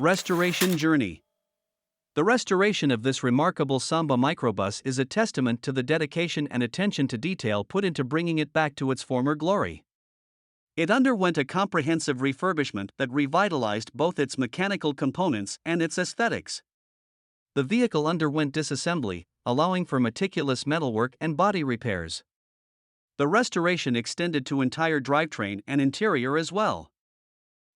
Restoration journey. The restoration of this remarkable Samba Microbus is a testament to the dedication and attention to detail put into bringing it back to its former glory. It underwent a comprehensive refurbishment that revitalized both its mechanical components and its aesthetics. The vehicle underwent disassembly, allowing for meticulous metalwork and body repairs. The restoration extended to entire drivetrain and interior as well.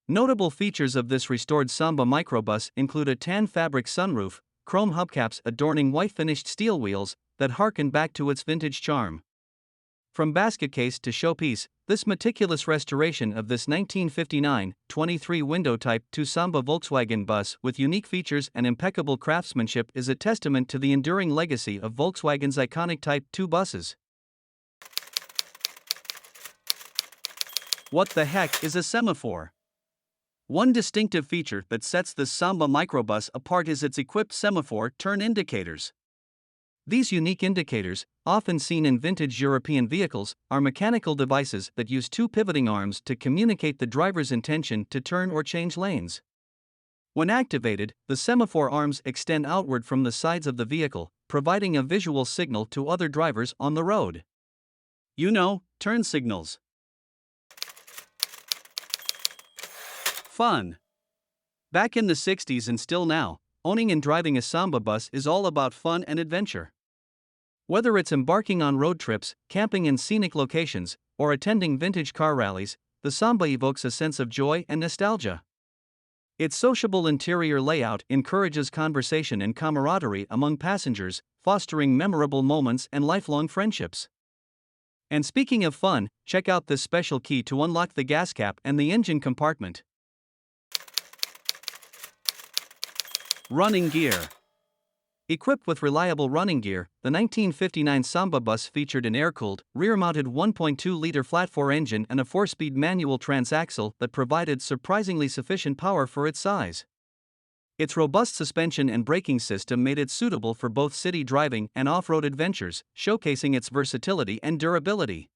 Notable features of this restored Samba Microbus include a tan fabric sunroof, chrome hubcaps adorning white finished steel wheels that harken back to its vintage charm. From basket case to showpiece, this meticulous restoration of this 1959 23-window Type 2 Samba Volkswagen bus with unique features and impeccable craftsmanship is a testament to the enduring legacy of Volkswagen's iconic Type 2 buses. What the heck is a semaphore? One distinctive feature that sets the Samba Microbus apart is its equipped semaphore turn indicators. These unique indicators, often seen in vintage European vehicles, are mechanical devices that use two pivoting arms to communicate the driver's intention to turn or change lanes. When activated, the semaphore arms extend outward from the sides of the vehicle, providing a visual signal to other drivers on the road. Turn signals. Fun. Back in the 60s and still now, owning and driving a Samba bus is all about fun and adventure. Whether it's embarking on road trips, camping in scenic locations, or attending vintage car rallies, the Samba evokes a sense of joy and nostalgia. Its sociable interior layout encourages conversation and camaraderie among passengers, fostering memorable moments and lifelong friendships. And speaking of fun, check out this special key to unlock the gas cap and the engine compartment. Running gear. Equipped with reliable running gear, the 1959 Samba bus featured an air-cooled, rear-mounted 1.2-liter flat-four engine and a 4-speed manual transaxle that provided surprisingly sufficient power for its size. Its robust suspension and braking system made it suitable for both city driving and off-road adventures, showcasing its versatility and durability.